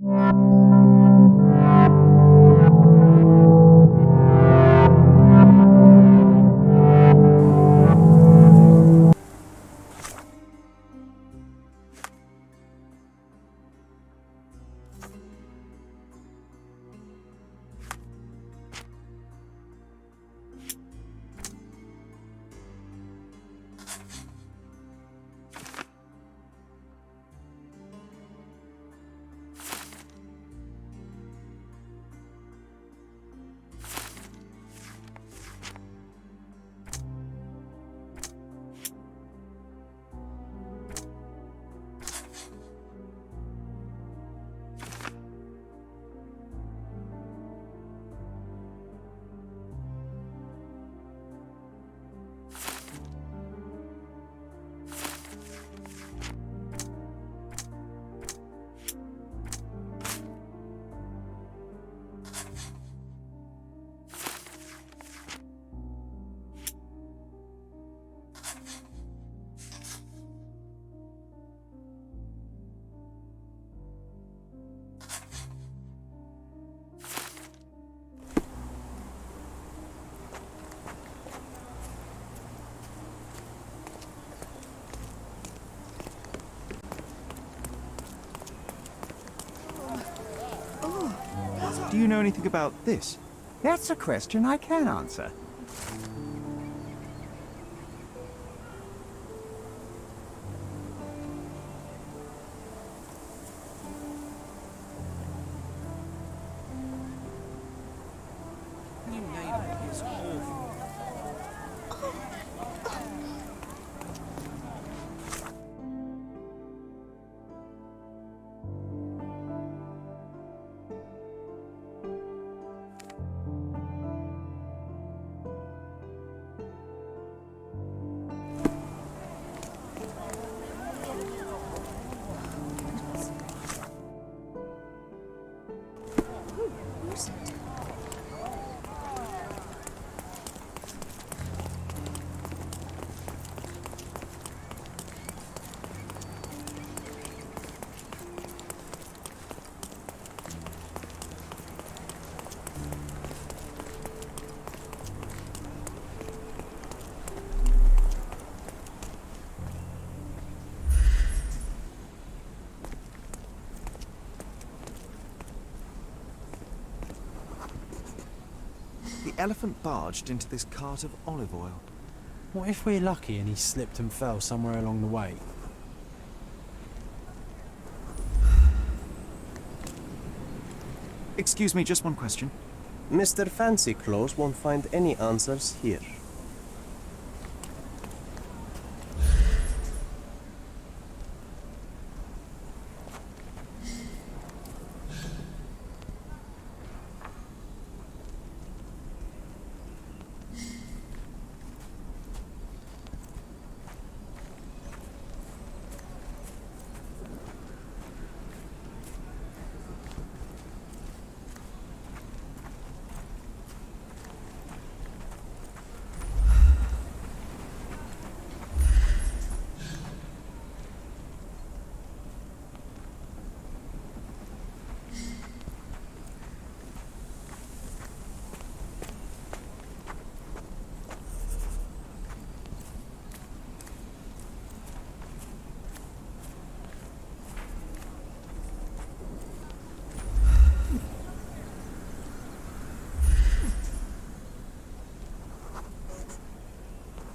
Do you know anything about this? That's a question I can answer. The elephant barged into this cart of olive oil. What if we're lucky and he slipped and fell somewhere along the way? Excuse me, just one question. Mr. Fancy Clothes won't find any answers here.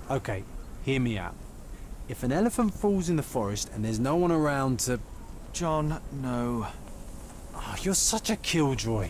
Okay, hear me out. If an elephant falls in the forest and there's no one around to... John, no. Oh, you're such a killjoy.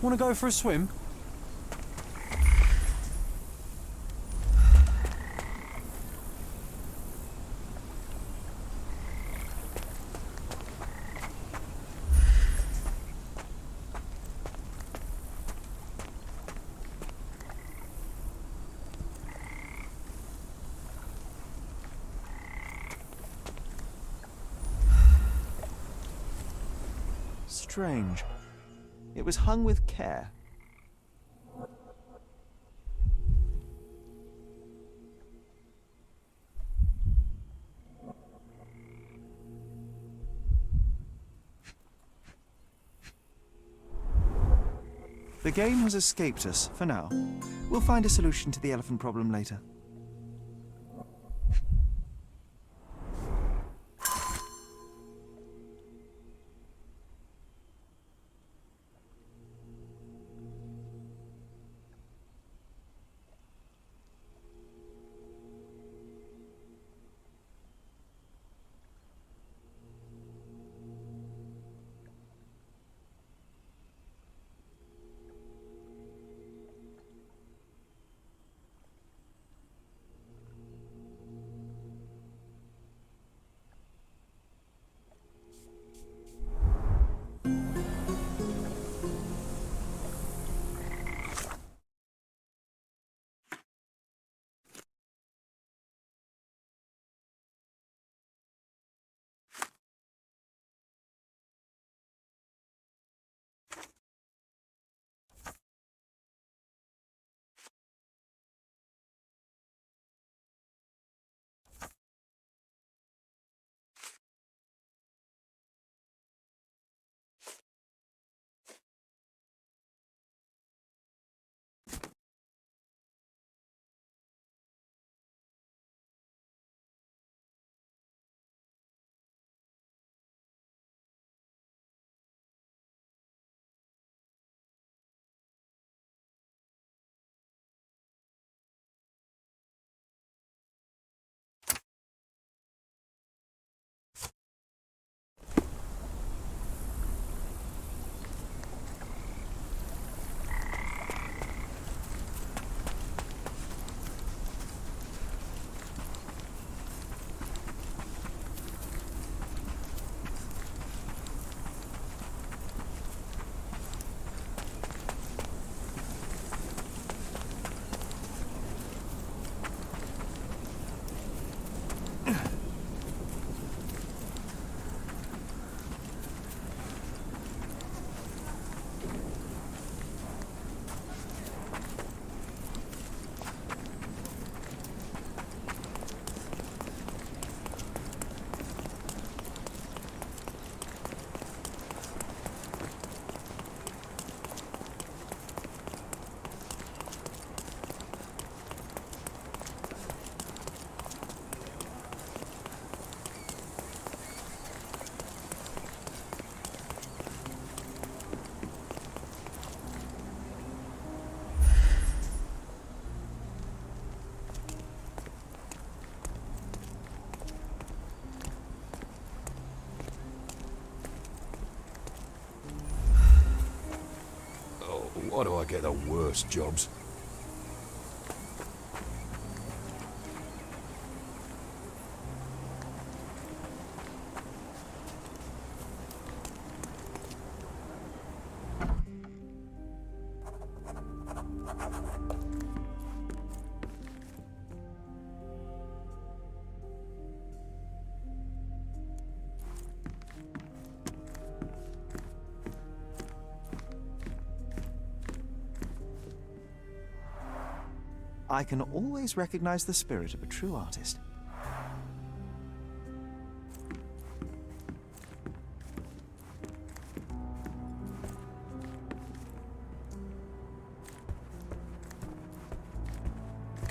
Want to go for a swim? Strange. It was hung with care. The game has escaped us for now. We'll find a solution to the elephant problem later. Why do I get the worst jobs? I can always recognize the spirit of a true artist.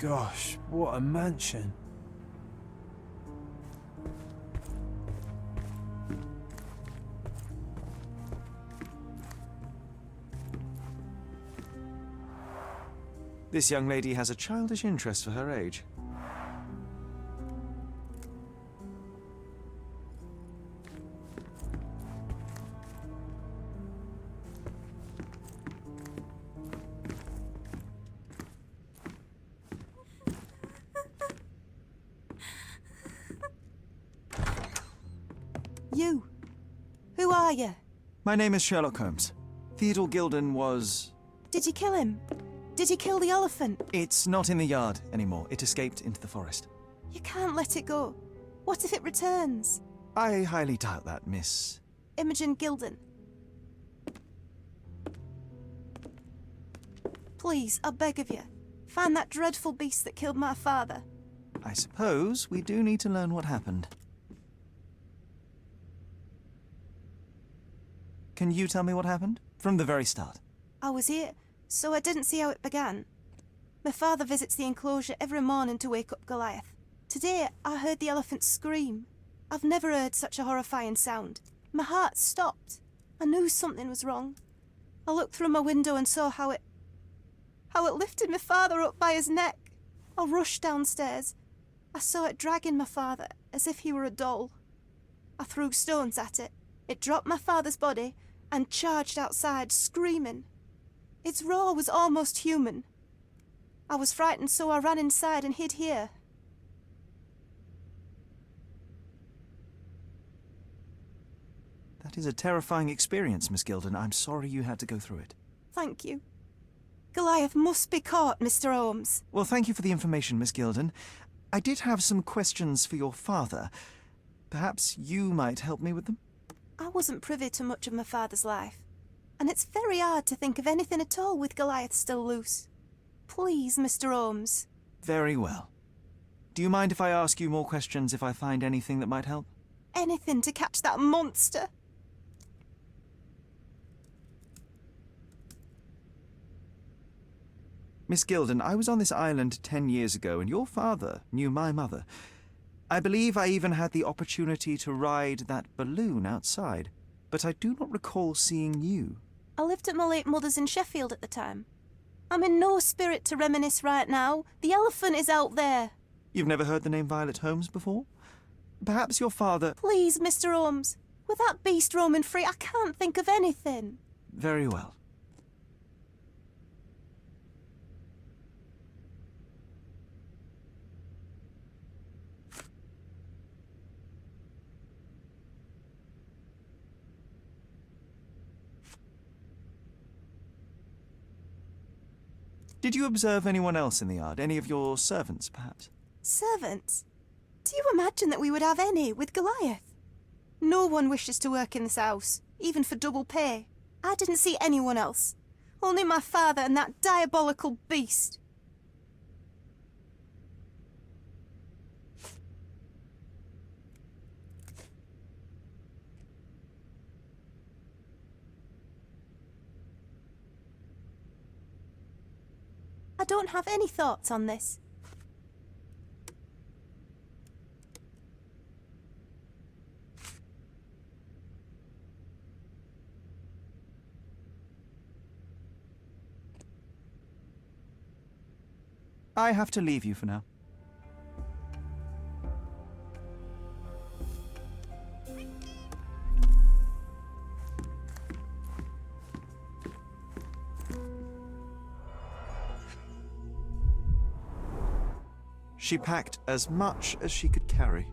Gosh, what a mansion. This young lady has a childish interest for her age. You. Who are you? My name is Sherlock Holmes. Theodore Gilden was... Did you kill him? Did you kill the elephant? It's not in the yard anymore. It escaped into the forest. You can't let it go. What if it returns? I highly doubt that, Miss... Imogen Gilden. Please, I beg of you, find that dreadful beast that killed my father. I suppose we do need to learn what happened. Can you tell me what happened? From the very start. I was here, so I didn't see how it began. My father visits the enclosure every morning to wake up Goliath. Today, I heard the elephant scream. I've never heard such a horrifying sound. My heart stopped. I knew something was wrong. I looked through my window and saw how it lifted my father up by his neck. I rushed downstairs. I saw it dragging my father as if he were a doll. I threw stones at it. It dropped my father's body and charged outside, screaming. Its roar was almost human. I was frightened, so I ran inside and hid here. That is a terrifying experience, Miss Gilden. I'm sorry you had to go through it. Thank you. Goliath must be caught, Mr. Holmes. Well, thank you for the information, Miss Gilden. I did have some questions for your father. Perhaps you might help me with them? I wasn't privy to much of my father's life, and it's very hard to think of anything at all with Goliath still loose. Please, Mr. Holmes. Very well. Do you mind if I ask you more questions if I find anything that might help? Anything to catch that monster. Miss Gilden, I was on this island 10 years ago, and your father knew my mother. I believe I even had the opportunity to ride that balloon outside, but I do not recall seeing you. I lived at my late mother's in Sheffield at the time. I'm in no spirit to reminisce right now. The elephant is out there. You've never heard the name Violet Holmes before? Perhaps your father... Please, Mr. Holmes. With that beast roaming free, I can't think of anything. Very well. Did you observe anyone else in the yard? Any of your servants, perhaps? Servants? Do you imagine that we would have any with Goliath? No one wishes to work in this house, even for double pay. I didn't see anyone else. Only my father and that diabolical beast. I don't have any thoughts on this. I have to leave you for now. She packed as much as she could carry.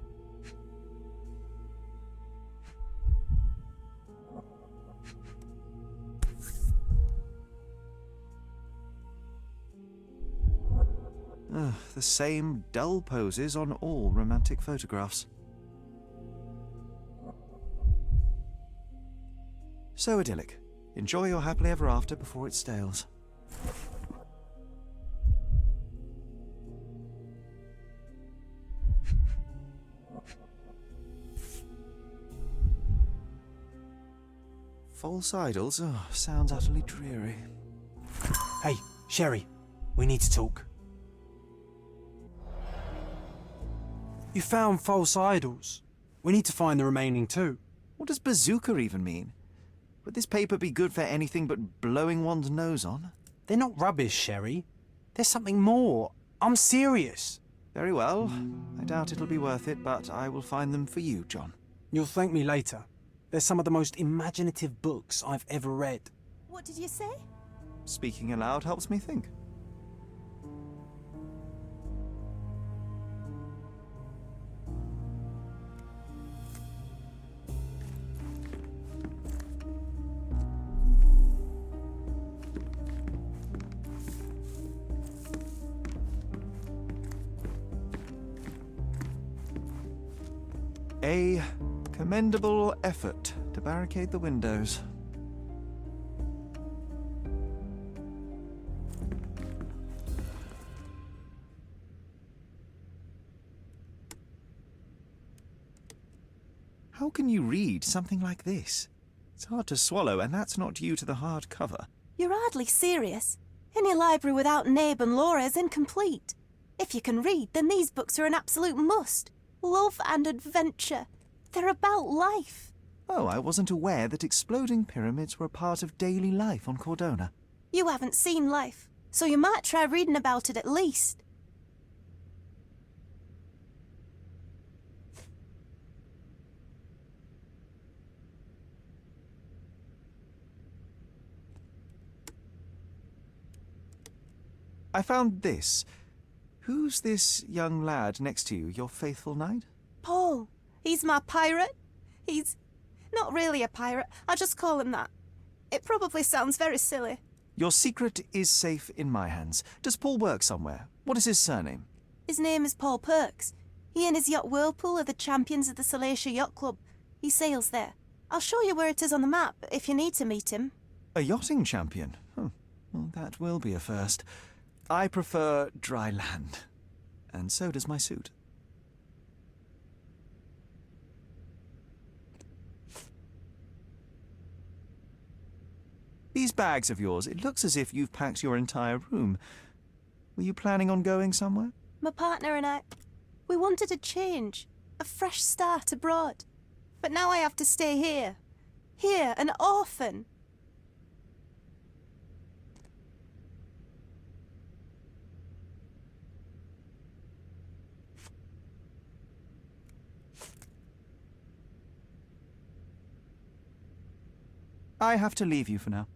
The same dull poses on all romantic photographs. So idyllic. Enjoy your happily ever after before it stales. False idols? Oh, sounds utterly dreary. Hey, Sherry, we need to talk. You found false idols. We need to find the remaining two. What does bazooka even mean? Would this paper be good for anything but blowing one's nose on? They're not rubbish, Sherry. There's something more. I'm serious. Very well. I doubt it'll be worth it, but I will find them for you, John. You'll thank me later. They're some of the most imaginative books I've ever read. What did you say? Speaking aloud helps me think. A commendable effort to barricade the windows. How can you read something like this? It's hard to swallow, and that's not due to the hard cover. You're hardly serious. Any library without Nabe and Laura is incomplete. If you can read, then these books are an absolute must. Love and adventure. They're about life. Oh, I wasn't aware that exploding pyramids were a part of daily life on Cordona. You haven't seen life, so you might try reading about it at least. I found this. Who's this young lad next to you, your faithful knight? Paul. He's my pirate. He's not really a pirate. I just call him that. It probably sounds very silly. Your secret is safe in my hands. Does Paul work somewhere? What is his surname? His name is Paul Perks. He and his yacht Whirlpool are the champions of the Salacia Yacht Club. He sails there. I'll show you where it is on the map if you need to meet him. A yachting champion? Well, that will be a first. I prefer dry land. And so does my suit. These bags of yours, it looks as if you've packed your entire room. Were you planning on going somewhere? My partner and I, we wanted a change, a fresh start abroad. But now I have to stay here. Here, an orphan. I have to leave you for now.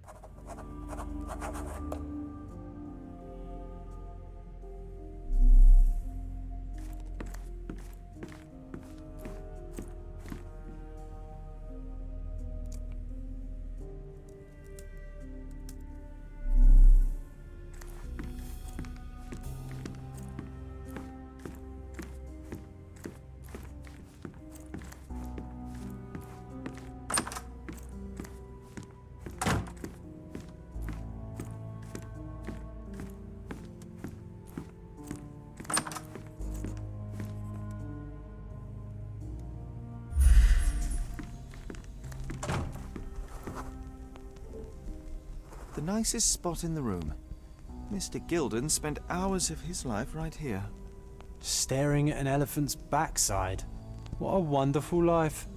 The nicest spot in the room. Mr. Gilden spent hours of his life right here. Staring at an elephant's backside. What a wonderful life.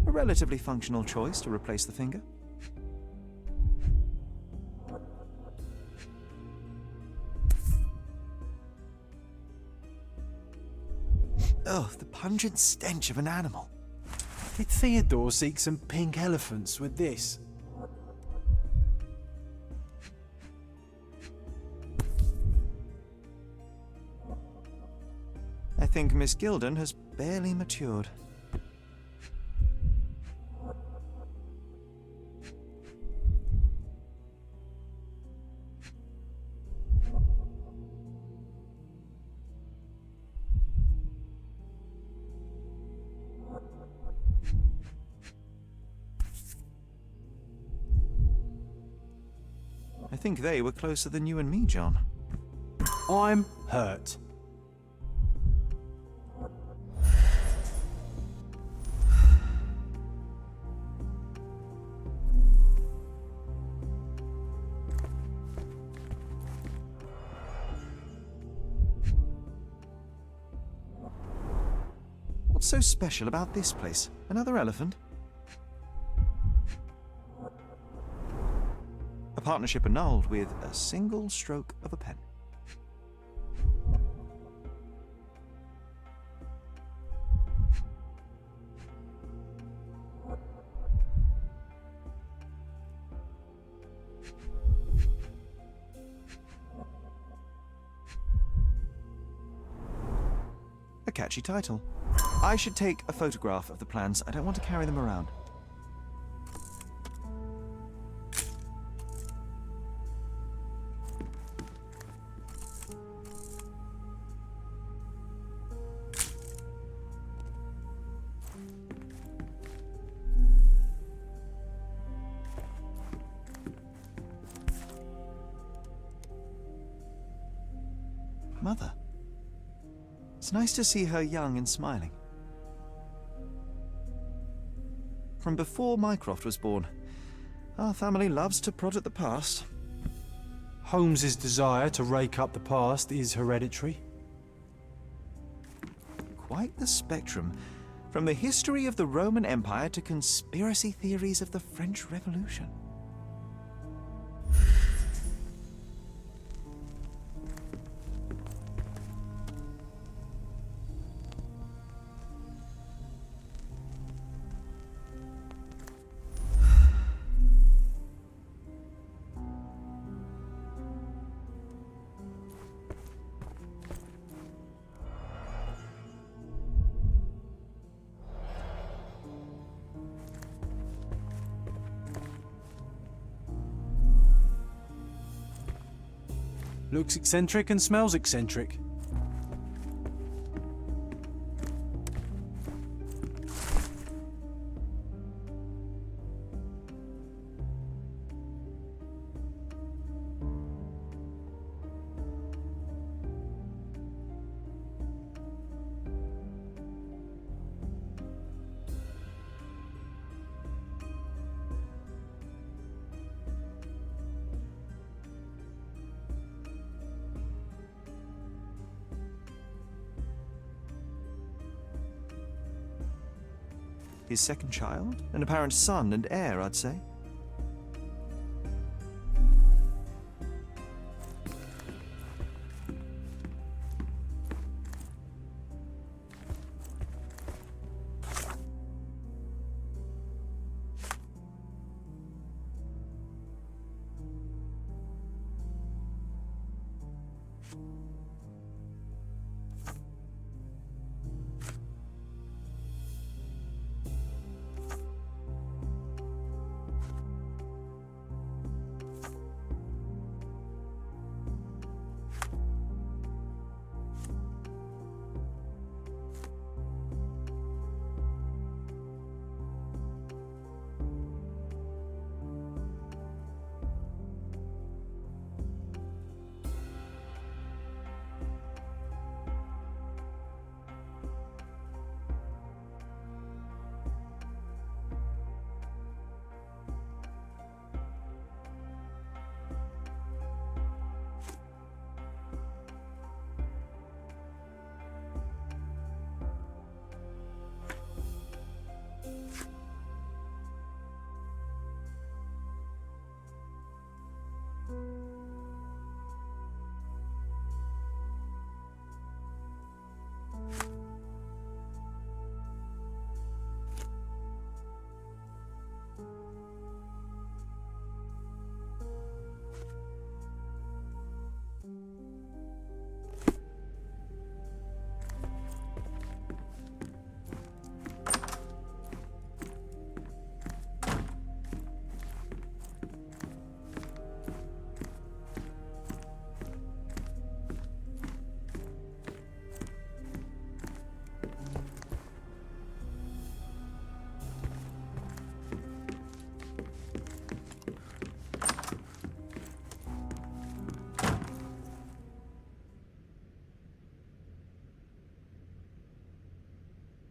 A relatively functional choice to replace the finger. Oh, the pungent stench of an animal. Did Theodore seek some pink elephants with this? I think Miss Gilden has barely matured. I think they were closer than you and me, John. I'm hurt. What's so special about this place? Another elephant? A partnership annulled with a single stroke of a pen. A catchy title. I should take a photograph of the plans. I don't want to carry them around. Mother. It's nice to see her young and smiling. From before Mycroft was born, our family loves to prod at the past. Holmes's desire to rake up the past is hereditary. Quite the spectrum, from the history of the Roman Empire to conspiracy theories of the French Revolution. Looks eccentric and smells eccentric. His second child? An apparent son and heir, I'd say.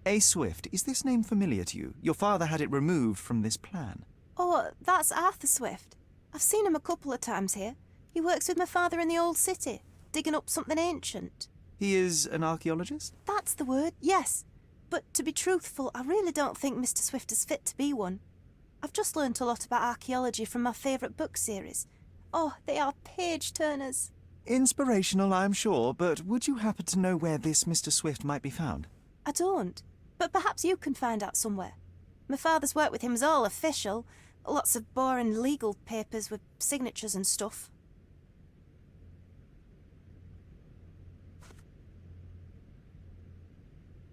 A. Swift, is this name familiar to you? Your father had it removed from this plan. Oh, that's Arthur Swift. I've seen him a couple of times here. He works with my father in the old city, digging up something ancient. He is an archaeologist? That's the word, yes. But to be truthful, I really don't think Mr. Swift is fit to be one. I've just learnt a lot about archaeology from my favourite book series. Oh, they are page-turners. Inspirational, I'm sure, but would you happen to know where this Mr. Swift might be found? I don't, but perhaps you can find out somewhere. My father's work with him is all official. Lots of boring legal papers with signatures and stuff.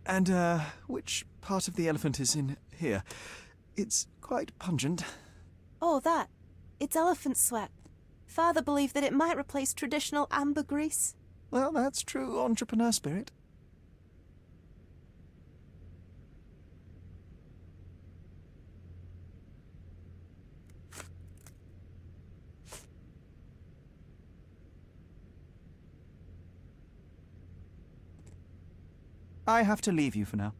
And, which part of the elephant is in here? It's quite pungent. Oh, that. It's elephant sweat. Father believed that it might replace traditional ambergris. Well, that's true entrepreneur spirit. I have to leave you for now.